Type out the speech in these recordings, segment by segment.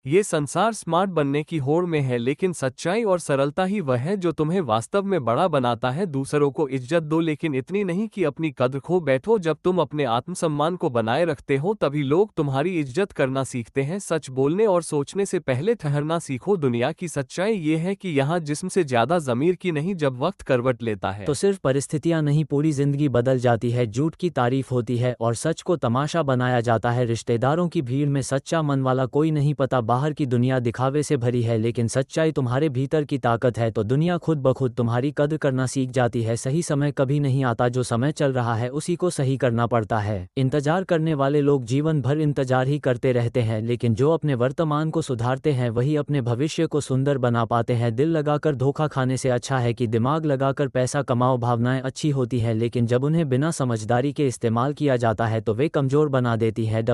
ये संसार स्मार्ट बनने की होड़ में है, लेकिन सच्चाई और सरलता ही वह है जो तुम्हें वास्तव में बड़ा बनाता है। दूसरों को इज्जत दो, लेकिन इतनी नहीं कि अपनी कद्र खो बैठो। जब तुम अपने आत्मसम्मान को बनाए रखते हो, तभी लोग तुम्हारी इज्जत करना सीखते हैं। सच बोलने और सोचने से पहले ठहरना सीखो। दुनिया की सच्चाई ये है कि यहाँ जिस्म से ज्यादा ज़मीर की नहीं जब वक्त करवट लेता है। तो सिर्फ परिस्थितियां नहीं, पूरी जिंदगी बदल जाती है। झूठ की तारीफ होती है और सच को तमाशा बनाया जाता है। रिश्तेदारों की भीड़ में सच्चा मन वाला कोई नहीं। पता बाहर की दुनिया दिखावे से भरी है, लेकिन सच्चाई तुम्हारे भीतर की ताकत है। तो दुनिया खुद ब खुद तुम्हारी कद्र करना सीख जाती है। सही समय कभी नहीं आता, जो समय चल रहा है उसी को सही करना पड़ता है। इंतजार करने वाले लोग जीवन भर इंतजार ही करते रहते हैं, लेकिन जो अपने वर्तमान को सुधारते हैं वही अपने भविष्य को सुंदर बना पाते हैं। दिल लगाकर धोखा खाने से अच्छा है कि दिमाग लगाकर पैसा कमाओ। भावनाएं अच्छी होती हैं, लेकिन जब उन्हें बिना समझदारी के इस्तेमाल किया जाता है तो वे कमजोर बना देती हैं।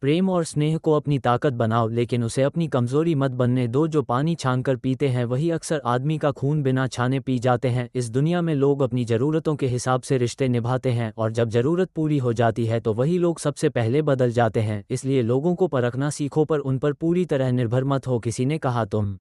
प्रेम और स्नेह को अपनी ताकत बनाओ, लेकिन उसे अपनी कमजोरी मत बनने दो। जो पानी छानकर पीते हैं वही अक्सर आदमी का खून बिना छाने पी जाते हैं। इस दुनिया में लोग अपनी ज़रूरतों के हिसाब से रिश्ते निभाते हैं, और जब ज़रूरत पूरी हो जाती है तो वही लोग सबसे पहले बदल जाते हैं। इसलिए लोगों को परखना सीखो, पर उन पर पूरी तरह निर्भर मत हो। किसी ने कहा तुम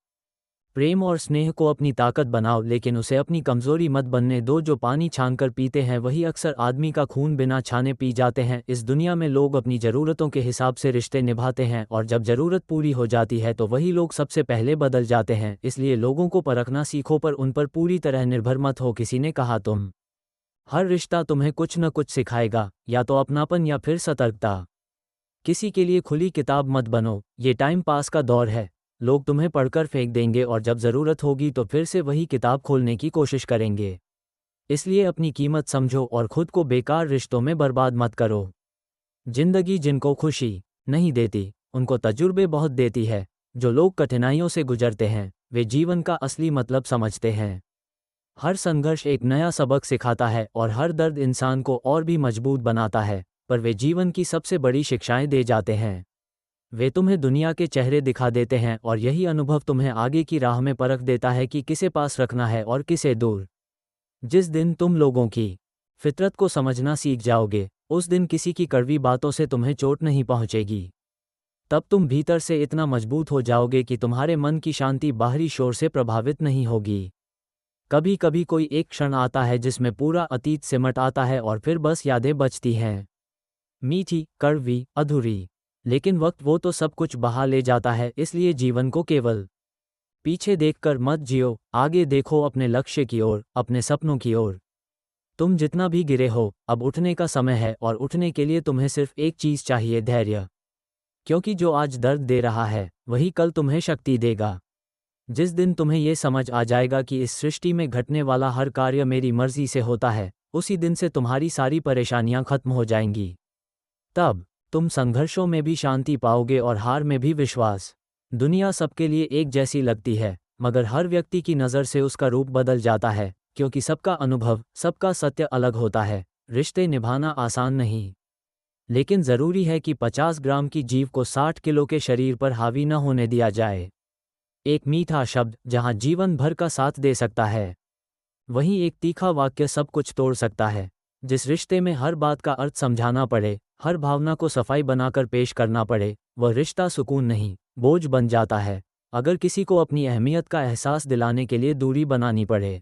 प्रेम और स्नेह को अपनी ताकत बनाओ, लेकिन उसे अपनी कमजोरी मत बनने दो। जो पानी छानकर पीते हैं वही अक्सर आदमी का खून बिना छाने पी जाते हैं। इस दुनिया में लोग अपनी ज़रूरतों के हिसाब से रिश्ते निभाते हैं, और जब ज़रूरत पूरी हो जाती है तो वही लोग सबसे पहले बदल जाते हैं। इसलिए लोगों को परखना सीखो, पर उन पर पूरी तरह निर्भर मत हो। किसी ने कहा तुम हर रिश्ता तुम्हें कुछ न कुछ सिखाएगा, या तो अपनापन या फिर सतर्कता। किसी के लिए खुली किताब मत बनो। ये टाइम पास का दौर है। लोग तुम्हें पढ़कर फेंक देंगे, और जब ज़रूरत होगी तो फिर से वही किताब खोलने की कोशिश करेंगे। इसलिए अपनी कीमत समझो और खुद को बेकार रिश्तों में बर्बाद मत करो। जिंदगी जिनको खुशी नहीं देती, उनको तजुर्बे बहुत देती है। जो लोग कठिनाइयों से गुजरते हैं वे जीवन का असली मतलब समझते हैं। हर संघर्ष एक नया सबक सिखाता है, और हर दर्द इंसान को और भी मजबूत बनाता है। पर वे जीवन की सबसे बड़ी शिक्षाएं दे जाते हैं। वे तुम्हें दुनिया के चेहरे दिखा देते हैं, और यही अनुभव तुम्हें आगे की राह में परख देता है कि किसे पास रखना है और किसे दूर। जिस दिन तुम लोगों की फितरत को समझना सीख जाओगे, उस दिन किसी की कड़वी बातों से तुम्हें चोट नहीं पहुंचेगी। तब तुम भीतर से इतना मजबूत हो जाओगे कि तुम्हारे मन की शांति बाहरी शोर से प्रभावित नहीं होगी। कभी कभी कोई एक क्षण आता है जिसमें पूरा अतीत सिमट आता है, और फिर बस यादें बचती हैं, मीठी, कड़वी, अधूरी। लेकिन वक्त वो तो सब कुछ बहा ले जाता है। इसलिए जीवन को केवल पीछे देखकर मत जियो, आगे देखो, अपने लक्ष्य की ओर, अपने सपनों की ओर। तुम जितना भी गिरे हो, अब उठने का समय है, और उठने के लिए तुम्हें सिर्फ एक चीज चाहिए, धैर्य। क्योंकि जो आज दर्द दे रहा है वही कल तुम्हें शक्ति देगा। जिस दिन तुम्हें ये समझ आ जाएगा कि इस सृष्टि में घटने वाला हर कार्य मेरी मर्जी से होता है, उसी दिन से तुम्हारी सारी परेशानियां खत्म हो जाएंगी। तब तुम संघर्षों में भी शांति पाओगे और हार में भी विश्वास। दुनिया सबके लिए एक जैसी लगती है, मगर हर व्यक्ति की नज़र से उसका रूप बदल जाता है, क्योंकि सबका अनुभव, सबका सत्य अलग होता है। रिश्ते निभाना आसान नहीं, लेकिन ज़रूरी है कि 50 ग्राम की जीव को 60 किलो के शरीर पर हावी न होने दिया जाए। एक मीठा शब्द जहां जीवन भर का साथ दे सकता है, वहीं एक तीखा वाक्य सब कुछ तोड़ सकता है। जिस रिश्ते में हर बात का अर्थ समझाना पड़े, हर भावना को सफाई बनाकर पेश करना पड़े, वह रिश्ता सुकून नहीं, बोझ बन जाता है। अगर किसी को अपनी अहमियत का एहसास दिलाने के लिए दूरी बनानी पड़े,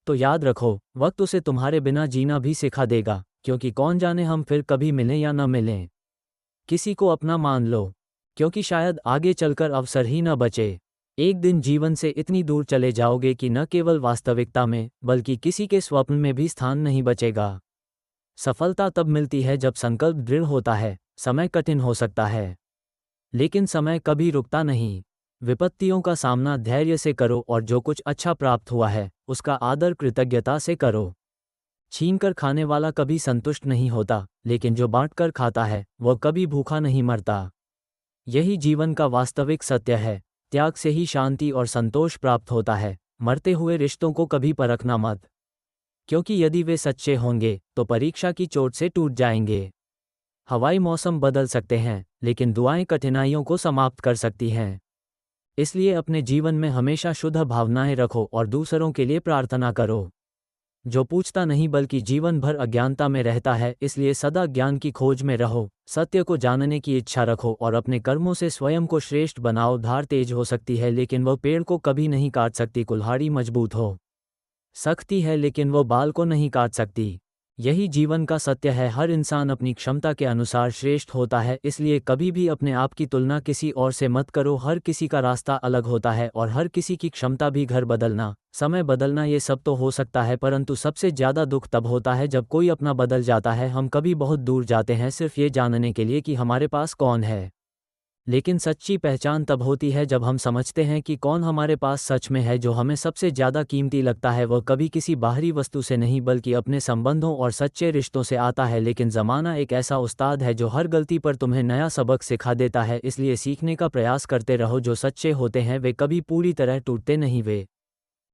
तो याद रखो, वक्त उसे तुम्हारे बिना जीना भी सिखा देगा, क्योंकि कौन जाने हम फिर कभी मिलें या न मिलें। किसी को अपना मान लो, क्योंकि शायद आगे चलकर अवसर ही न बचे। एक दिन जीवन से इतनी दूर चले जाओगे कि न केवल वास्तविकता में बल्कि किसी के स्वप्न में भी स्थान नहीं बचेगा। सफलता तब मिलती है जब संकल्प दृढ़ होता है। समय कठिन हो सकता है, लेकिन समय कभी रुकता नहीं। विपत्तियों का सामना धैर्य से करो, और जो कुछ अच्छा प्राप्त हुआ है उसका आदर कृतज्ञता से करो। छीनकर खाने वाला कभी संतुष्ट नहीं होता, लेकिन जो बांटकर खाता है वह कभी भूखा नहीं मरता। यही जीवन का वास्तविक सत्य है। त्याग से ही शांति और संतोष प्राप्त होता है। मरते हुए रिश्तों को कभी परखना मत, क्योंकि यदि वे सच्चे होंगे तो परीक्षा की चोट से टूट जाएंगे। हवाई मौसम बदल सकते हैं, लेकिन दुआएं कठिनाइयों को समाप्त कर सकती हैं। इसलिए अपने जीवन में हमेशा शुद्ध भावनाएं रखो और दूसरों के लिए प्रार्थना करो। जो पूछता नहीं बल्कि जीवन भर अज्ञानता में रहता है। इसलिए सदा ज्ञान की खोज में रहो, सत्य को जानने की इच्छा रखो और अपने कर्मों से स्वयं को श्रेष्ठ बनाओ। धार तेज हो सकती है लेकिन वह पेड़ को कभी नहीं काट सकती। कुल्हाड़ी मजबूत हो सकती है लेकिन वो बाल को नहीं काट सकती। यही जीवन का सत्य है। हर इंसान अपनी क्षमता के अनुसार श्रेष्ठ होता है, इसलिए कभी भी अपने आप की तुलना किसी और से मत करो। हर किसी का रास्ता अलग होता है और हर किसी की क्षमता भी। घर बदलना, समय बदलना, ये सब तो हो सकता है, परंतु सबसे ज़्यादा दुख तब होता है जब कोई अपना बदल जाता है। हम कभी बहुत दूर जाते हैं सिर्फ ये जानने के लिए कि हमारे पास कौन है, लेकिन सच्ची पहचान तब होती है जब हम समझते हैं कि कौन हमारे पास सच में है। जो हमें सबसे ज़्यादा कीमती लगता है वह कभी किसी बाहरी वस्तु से नहीं बल्कि अपने संबंधों और सच्चे रिश्तों से आता है। लेकिन ज़माना एक ऐसा उस्ताद है जो हर गलती पर तुम्हें नया सबक सिखा देता है, इसलिए सीखने का प्रयास करते रहो। जो सच्चे होते हैं वे कभी पूरी तरह टूटते नहीं, वे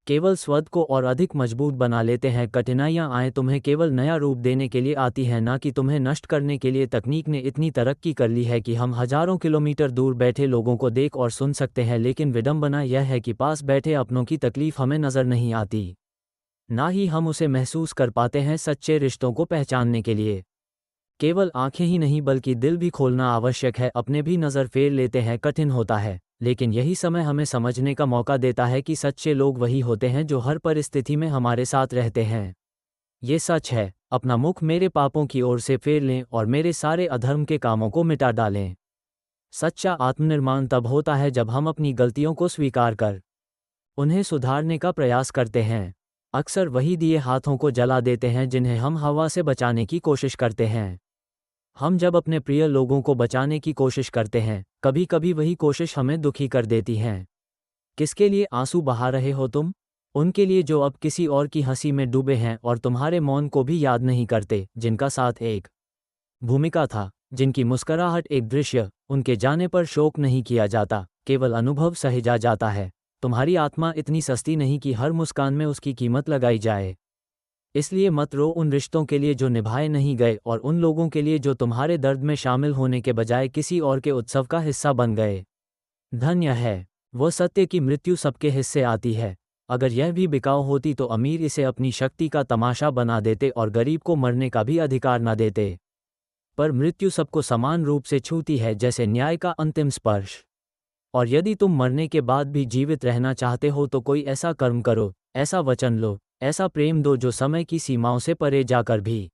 केवल स्वद को और अधिक मजबूत बना लेते हैं। कठिनाइयाँ आए तुम्हें केवल नया रूप देने के लिए आती हैं, ना कि तुम्हें नष्ट करने के लिए। तकनीक ने इतनी तरक्की कर ली है कि हम हजारों किलोमीटर दूर बैठे लोगों को देख और सुन सकते हैं, लेकिन विडंबना यह है कि पास बैठे अपनों की तकलीफ हमें नजर नहीं आती, ना ही हम उसे महसूस कर पाते हैं। सच्चे रिश्तों को पहचानने के लिए केवल आंखें ही नहीं बल्कि दिल भी खोलना आवश्यक है। अपने भी नज़र फेर लेते हैं, कठिन होता है, लेकिन यही समय हमें समझने का मौका देता है कि सच्चे लोग वही होते हैं जो हर परिस्थिति में हमारे साथ रहते हैं। ये सच है, अपना मुख मेरे पापों की ओर से फेर लें और मेरे सारे अधर्म के कामों को मिटा डालें। सच्चा आत्मनिर्माण तब होता है जब हम अपनी गलतियों को स्वीकार कर उन्हें सुधारने का प्रयास करते हैं। अक्सर वही दिए हाथों को जला देते हैं जिन्हें हम हवा से बचाने की कोशिश करते हैं। हम जब अपने प्रिय लोगों को बचाने की कोशिश करते हैं, कभी कभी वही कोशिश हमें दुखी कर देती है। किसके लिए आंसू बहा रहे हो तुम? उनके लिए जो अब किसी और की हंसी में डूबे हैं और तुम्हारे मौन को भी याद नहीं करते, जिनका साथ एक भूमिका था, जिनकी मुस्कुराहट एक दृश्य। उनके जाने पर शोक नहीं किया जाता, केवल अनुभव सहेजा जाता है। तुम्हारी आत्मा इतनी सस्ती नहीं कि हर मुस्कान में उसकी कीमत लगाई जाए, इसलिए मत रो उन रिश्तों के लिए जो निभाए नहीं गए और उन लोगों के लिए जो तुम्हारे दर्द में शामिल होने के बजाय किसी और के उत्सव का हिस्सा बन गए। धन्य है वो सत्य की मृत्यु सबके हिस्से आती है। अगर यह भी बिकाऊ होती तो अमीर इसे अपनी शक्ति का तमाशा बना देते और गरीब को मरने का भी अधिकार न देते। पर मृत्यु सबको समान रूप से छूती है, जैसे न्याय का अंतिम स्पर्श। और यदि तुम मरने के बाद भी जीवित रहना चाहते हो तो कोई ऐसा कर्म करो, ऐसा वचन लो, ऐसा प्रेम दो जो समय की सीमाओं से परे जाकर भी